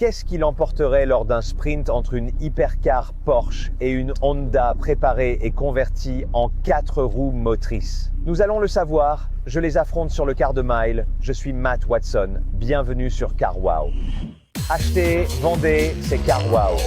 Qu'est-ce qui l'emporterait lors d'un sprint entre une hypercar Porsche et une Honda préparée et convertie en 4 roues motrices? Nous allons le savoir, je les affronte sur le quart de mile. Je suis Matt Watson, bienvenue sur CarWow. Achetez, vendez, c'est CarWow.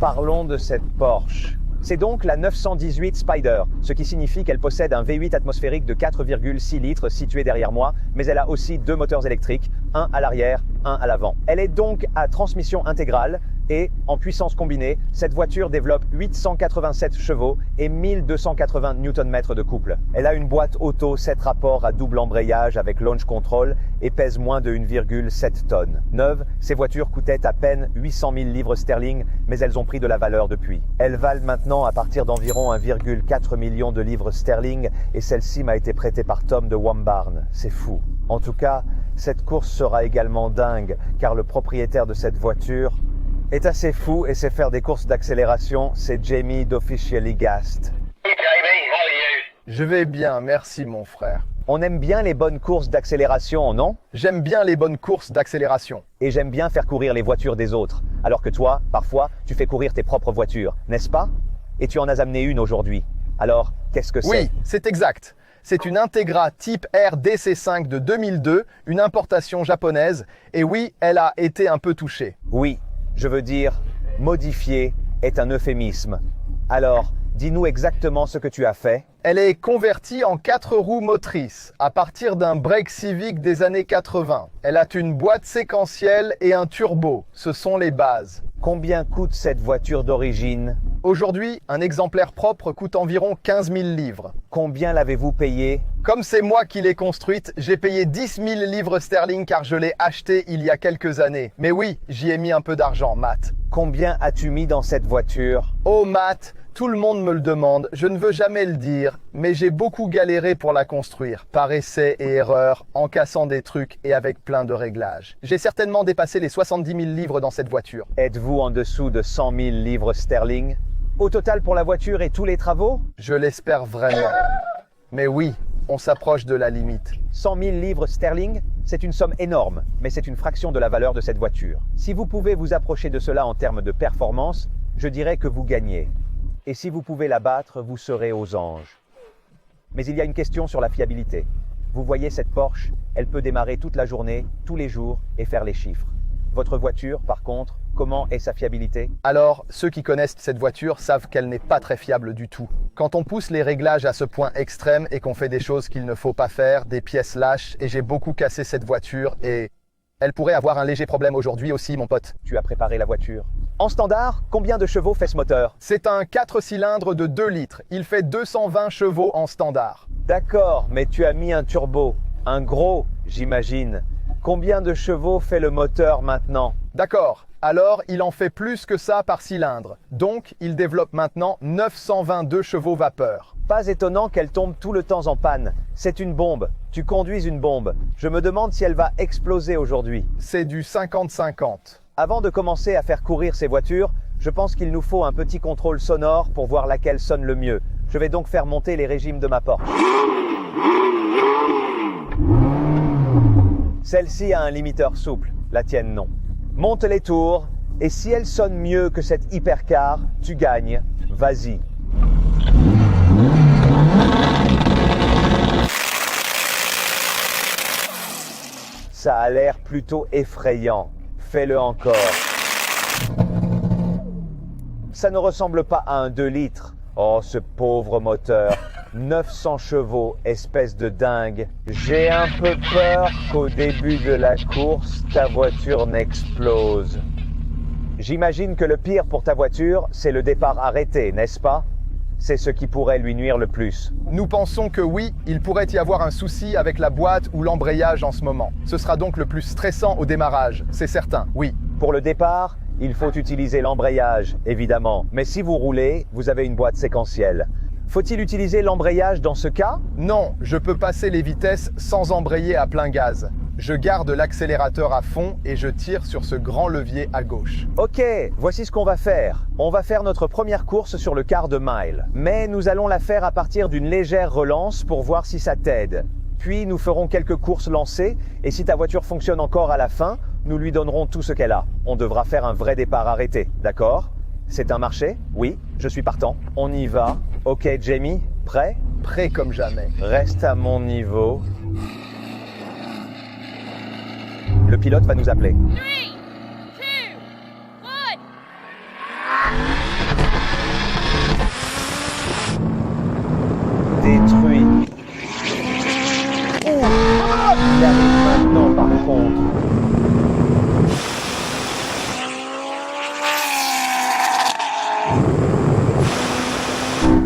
Parlons de cette Porsche. C'est donc la 918 Spyder, ce qui signifie qu'elle possède un V8 atmosphérique de 4,6 litres situé derrière moi, mais elle a aussi 2 moteurs électriques, un à l'arrière, un à l'avant. Elle est donc à transmission intégrale et, en puissance combinée, cette voiture développe 887 chevaux et 1280 Nm de couple. Elle a une boîte auto 7 rapports à double embrayage avec launch control et pèse moins de 1,7 tonnes. Neuve, ces voitures coûtaient à peine 800 000 livres sterling, mais elles ont pris de la valeur depuis. Elles valent maintenant à partir d'environ 1,4 million de livres sterling et celle-ci m'a été prêtée par Tom de Wambarn. C'est fou. En tout cas, cette course sera également dingue car le propriétaire de cette voiture est assez fou et sait faire des courses d'accélération. C'est Jamie d'Officially Gassed. Hey Jamie, how are you? Je vais bien, merci mon frère. On aime bien les bonnes courses d'accélération, non? J'aime bien les bonnes courses d'accélération. Et j'aime bien faire courir les voitures des autres. Alors que toi, parfois, tu fais courir tes propres voitures, n'est-ce pas? Et tu en as amené une aujourd'hui. Alors, qu'est-ce que c'est? Oui, c'est exact. C'est une Integra type R DC5 de 2002, une importation japonaise. Et oui, elle a été un peu touchée. Oui, je veux dire, modifié est un euphémisme. Alors, dis-nous exactement ce que tu as fait. Elle est convertie en 4 roues motrices à partir d'un break Civic des années 80. Elle a une boîte séquentielle et un turbo. Ce sont les bases. Combien coûte cette voiture d'origine? Aujourd'hui, un exemplaire propre coûte environ 15 000 livres. Combien l'avez-vous payé? Comme c'est moi qui l'ai construite, j'ai payé 10 000 livres sterling car je l'ai achetée il y a quelques années. Mais oui, j'y ai mis un peu d'argent, Matt. Combien as-tu mis dans cette voiture? Oh Matt, tout le monde me le demande, je ne veux jamais le dire, mais j'ai beaucoup galéré pour la construire, par essai et erreur, en cassant des trucs et avec plein de réglages. J'ai certainement dépassé les 70 000 livres dans cette voiture. Êtes-vous en dessous de 100 000 livres sterling? Au total pour la voiture et tous les travaux? Je l'espère vraiment. Mais oui, on s'approche de la limite. 100 000 livres sterling, c'est une somme énorme, mais c'est une fraction de la valeur de cette voiture. Si vous pouvez vous approcher de cela en termes de performance, je dirais que vous gagnez. Et si vous pouvez la battre, vous serez aux anges. Mais il y a une question sur la fiabilité. Vous voyez cette Porsche, elle peut démarrer toute la journée, tous les jours et faire les chiffres. Votre voiture, par contre, comment est sa fiabilité? Alors, ceux qui connaissent cette voiture savent qu'elle n'est pas très fiable du tout. Quand on pousse les réglages à ce point extrême et qu'on fait des choses qu'il ne faut pas faire, des pièces lâches, et j'ai beaucoup cassé cette voiture et elle pourrait avoir un léger problème aujourd'hui aussi, mon pote. Tu as préparé la voiture. En standard, combien de chevaux fait ce moteur? C'est un 4 cylindres de 2 litres. Il fait 220 chevaux en standard. D'accord, mais tu as mis un turbo. Un gros, j'imagine. Combien de chevaux fait le moteur maintenant? D'accord. Alors, il en fait plus que ça par cylindre. Donc, il développe maintenant 922 chevaux vapeur. Pas étonnant qu'elle tombe tout le temps en panne. C'est une bombe. Tu conduis une bombe. Je me demande si elle va exploser aujourd'hui. C'est du 50-50. Avant de commencer à faire courir ces voitures, je pense qu'il nous faut un petit contrôle sonore pour voir laquelle sonne le mieux. Je vais donc faire monter les régimes de ma Porsche. Celle-ci a un limiteur souple, la tienne non. Monte les tours, et si elle sonne mieux que cette hypercar, tu gagnes. Vas-y. Ça a l'air plutôt effrayant. Fais-le encore. Ça ne ressemble pas à un 2 litres. Oh, ce pauvre moteur. 900 chevaux, espèce de dingue. J'ai un peu peur qu'au début de la course, ta voiture n'explose. J'imagine que le pire pour ta voiture, c'est le départ arrêté, n'est-ce pas? C'est ce qui pourrait lui nuire le plus. Nous pensons que oui, il pourrait y avoir un souci avec la boîte ou l'embrayage en ce moment. Ce sera donc le plus stressant au démarrage, c'est certain, oui. Pour le départ, il faut utiliser l'embrayage, évidemment. Mais si vous roulez, vous avez une boîte séquentielle. Faut-il utiliser l'embrayage dans ce cas? Non, je peux passer les vitesses sans embrayer à plein gaz. Je garde l'accélérateur à fond et je tire sur ce grand levier à gauche. Ok, voici ce qu'on va faire. On va faire notre première course sur le quart de mile. Mais nous allons la faire à partir d'une légère relance pour voir si ça t'aide. Puis nous ferons quelques courses lancées et si ta voiture fonctionne encore à la fin, Nous lui donnerons tout ce qu'elle a. On devra faire un vrai départ arrêté, d'accord? C'est un marché? Oui, je suis partant. On y va. Ok, Jamie, prêt? Prêt comme jamais. Reste à mon niveau. Le pilote va nous appeler. 3, 2, 1. Détruit. Oh, il arrive maintenant par contre.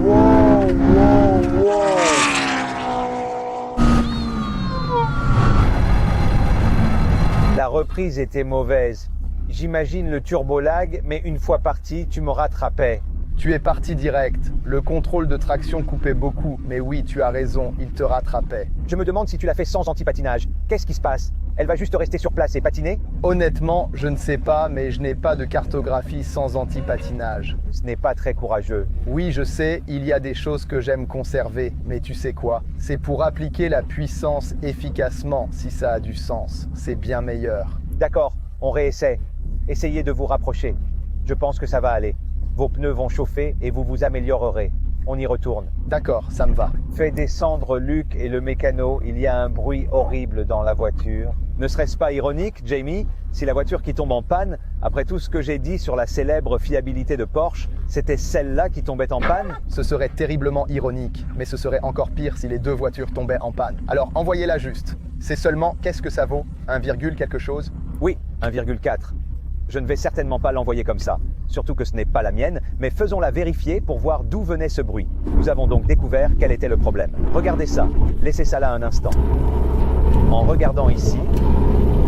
Wow, wow, wow. La reprise était mauvaise. J'imagine le turbo-lag, mais une fois parti, tu me rattrapais. Tu es parti direct. Le contrôle de traction coupait beaucoup, mais oui, tu as raison, il te rattrapait. Je me demande si tu l'as fait sans anti-patinage. Qu'est-ce qui se passe? Elle va juste rester sur place et patiner? Honnêtement, je ne sais pas, mais je n'ai pas de cartographie sans anti-patinage. Ce n'est pas très courageux. Oui, je sais, il y a des choses que j'aime conserver, mais tu sais quoi? C'est pour appliquer la puissance efficacement, si ça a du sens. C'est bien meilleur. D'accord, on réessaie. Essayez de vous rapprocher. Je pense que ça va aller. Vos pneus vont chauffer et vous vous améliorerez. On y retourne. D'accord, ça me va. Fais descendre Luc et le mécano. Il y a un bruit horrible dans la voiture. Ne serait-ce pas ironique, Jamie, si la voiture qui tombe en panne, après tout ce que j'ai dit sur la célèbre fiabilité de Porsche, c'était celle-là qui tombait en panne? Ce serait terriblement ironique, mais ce serait encore pire si les deux voitures tombaient en panne. Alors envoyez-la juste. C'est seulement, qu'est-ce que ça vaut? 1, quelque chose? Oui, 1,4. Je ne vais certainement pas l'envoyer comme ça, surtout que ce n'est pas la mienne, mais faisons-la vérifier pour voir d'où venait ce bruit. Nous avons donc découvert quel était le problème. Regardez ça, laissez ça là un instant. En regardant ici,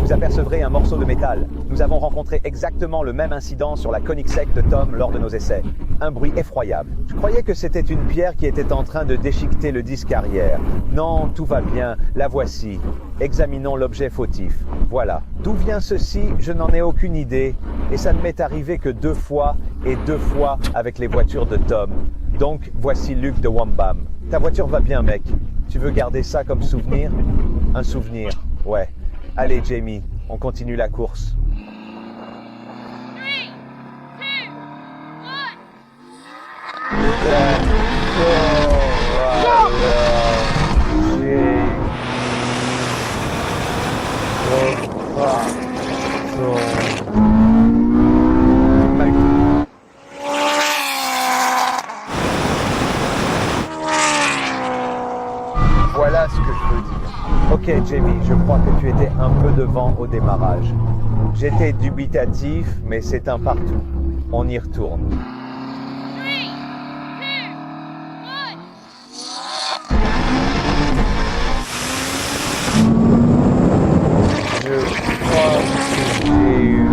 vous apercevrez un morceau de métal. Nous avons rencontré exactement le même incident sur la Koenigsegg de Tom lors de nos essais. Un bruit effroyable. Je croyais que c'était une pierre qui était en train de déchiqueter le disque arrière. Non, tout va bien, la voici. Examinons l'objet fautif. Voilà. D'où vient ceci? Je n'en ai aucune idée. Et ça ne m'est arrivé que 2 fois, et 2 fois avec les voitures de Tom. Donc, voici Luc de Wambam. Ta voiture va bien, mec. Tu veux garder ça comme souvenir? Un souvenir, ouais. Allez, Jamie, on continue la course. 3, 2, 1. Voilà ce que je veux dire. Ok, Jamie, je crois que tu étais un peu devant au démarrage. J'étais dubitatif, mais c'est un partout. On y retourne. 3, 2, 1. Je crois que j'ai eu...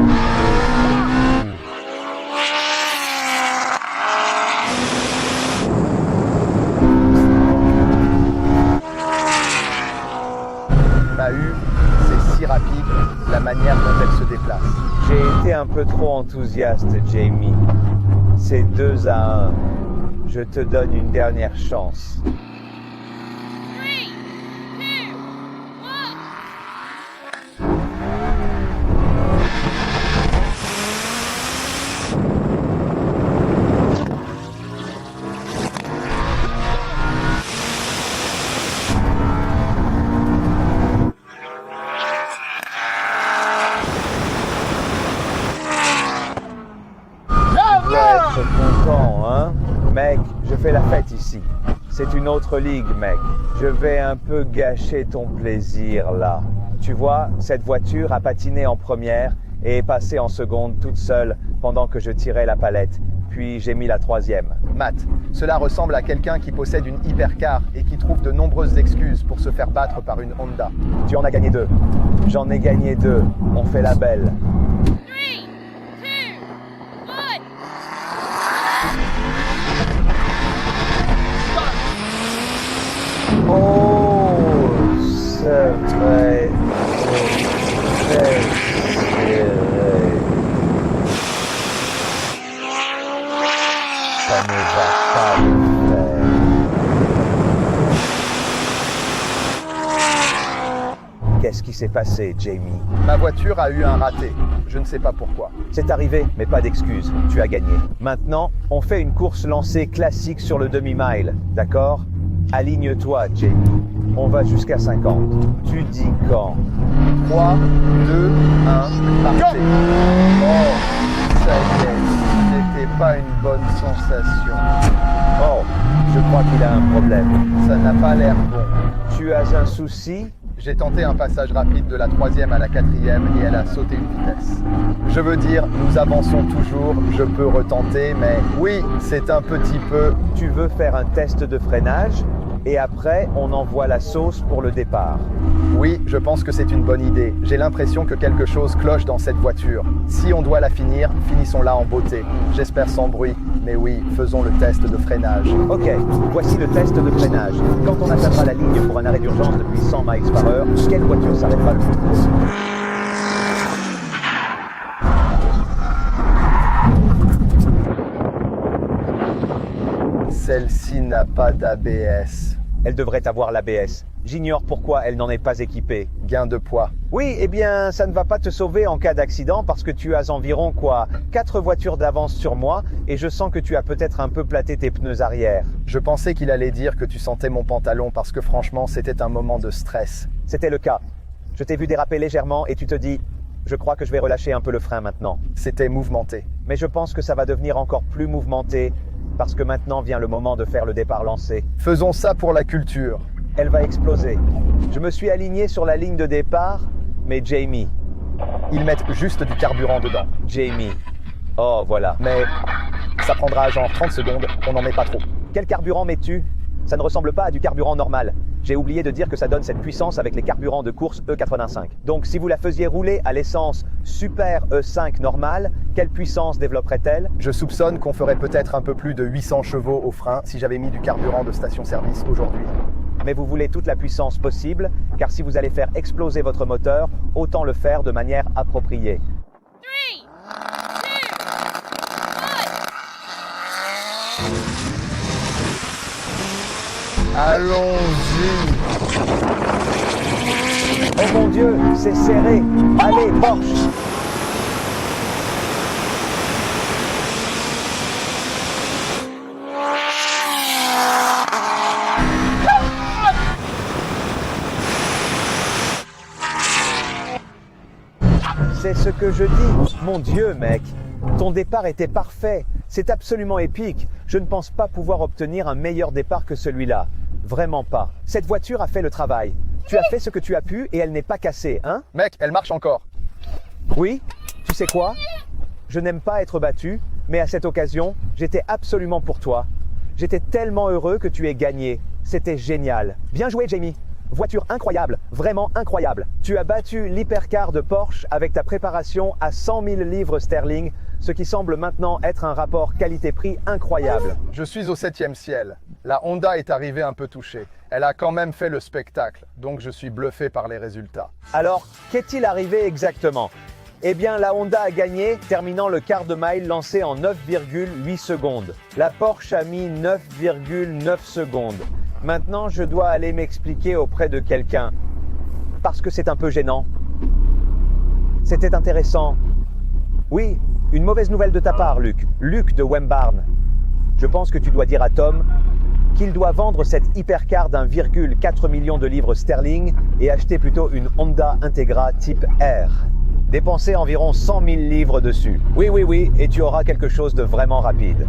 C'est si rapide, la manière dont elle se déplace. J'ai été un peu trop enthousiaste, Jamie. C'est 2 à 1. Je te donne une dernière chance. 3, 2, 1. Tu vas être content, hein? Mec, je fais la fête ici. C'est une autre ligue, mec. Je vais un peu gâcher ton plaisir, là. Tu vois, cette voiture a patiné en première et est passée en seconde toute seule pendant que je tirais la palette. Puis j'ai mis la 3e. Matt, cela ressemble à quelqu'un qui possède une hypercar et qui trouve de nombreuses excuses pour se faire battre par une Honda. Tu en as gagné 2. J'en ai gagné 2. On fait la belle. 3, 2, 1. Oh, c'est vrai. C'est serré. Ça ne va pas le faire. Qu'est-ce qui s'est passé, Jamie? Ma voiture a eu un raté. Je ne sais pas pourquoi. C'est arrivé, mais pas d'excuses. Tu as gagné. Maintenant, on fait une course lancée classique sur le demi-mile, d'accord? Aligne-toi, Jamie. On va jusqu'à 50. Tu dis quand? 3, 2, 1, partez. Oh, ça y est, c'était pas une bonne sensation. Oh, je crois qu'il a un problème. Ça n'a pas l'air bon. Tu as un souci? J'ai tenté un passage rapide de la 3e à la 4e et elle a sauté une vitesse. Je veux dire, nous avançons toujours, je peux retenter, mais oui, c'est un petit peu... Tu veux faire un test de freinage? Et après, on envoie la sauce pour le départ. Oui, je pense que c'est une bonne idée. J'ai l'impression que quelque chose cloche dans cette voiture. Si on doit la finir, finissons-la en beauté. J'espère sans bruit. Mais oui, faisons le test de freinage. Ok, voici le test de freinage. Quand on atteindra la ligne pour un arrêt d'urgence depuis 100 miles par heure, quelle voiture s'arrêtera le plus tôt? Celle-ci n'a pas d'ABS. Elle devrait avoir l'ABS. J'ignore pourquoi elle n'en est pas équipée. Gain de poids. Oui, eh bien, ça ne va pas te sauver en cas d'accident parce que tu as environ, 4 voitures d'avance sur moi et je sens que tu as peut-être un peu platé tes pneus arrière. Je pensais qu'il allait dire que tu sentais mon pantalon parce que franchement, c'était un moment de stress. C'était le cas. Je t'ai vu déraper légèrement et tu te dis, je crois que je vais relâcher un peu le frein maintenant. C'était mouvementé. Mais je pense que ça va devenir encore plus mouvementé parce que maintenant vient le moment de faire le départ lancé. Faisons ça pour la culture. Elle va exploser. Je me suis aligné sur la ligne de départ, mais Jamie. Ils mettent juste du carburant dedans. Jamie. Oh, voilà. Mais ça prendra genre 30 secondes, on n'en met pas trop. Quel carburant mets-tu? Ça ne ressemble pas à du carburant normal. J'ai oublié de dire que ça donne cette puissance avec les carburants de course E85. Donc si vous la faisiez rouler à l'essence Super E5 normale, quelle puissance développerait-elle? Je soupçonne qu'on ferait peut-être un peu plus de 800 chevaux au frein si j'avais mis du carburant de station-service aujourd'hui. Mais vous voulez toute la puissance possible, car si vous allez faire exploser votre moteur, autant le faire de manière appropriée. 3, 2, 1... Allons-y! Oh mon Dieu, c'est serré! Allez, Porsche! C'est ce que je dis. Mon Dieu, mec, ton départ était parfait. C'est absolument épique. Je ne pense pas pouvoir obtenir un meilleur départ que celui-là. Vraiment pas. Cette voiture a fait le travail. Tu as fait ce que tu as pu et elle n'est pas cassée, hein? Mec, elle marche encore. Oui, tu sais quoi? Je n'aime pas être battu, mais à cette occasion, j'étais absolument pour toi. J'étais tellement heureux que tu aies gagné. C'était génial. Bien joué, Jamie. Voiture incroyable, vraiment incroyable. Tu as battu l'hypercar de Porsche avec ta préparation à 100 000 livres sterling, ce qui semble maintenant être un rapport qualité-prix incroyable. Je suis au 7e ciel. La Honda est arrivée un peu touchée. Elle a quand même fait le spectacle, donc je suis bluffé par les résultats. Alors, qu'est-il arrivé exactement? Eh bien, la Honda a gagné, terminant le quart de mile lancé en 9,8 secondes. La Porsche a mis 9,9 secondes. Maintenant, je dois aller m'expliquer auprès de quelqu'un. Parce que c'est un peu gênant. C'était intéressant. Oui, une mauvaise nouvelle de ta part, Luc. Luc de Wembarn. Je pense que tu dois dire à Tom qu'il doit vendre cette hypercar d'1,4 million de livres sterling et acheter plutôt une Honda Integra type R. Dépenser environ 100 000 livres dessus. Oui, et tu auras quelque chose de vraiment rapide.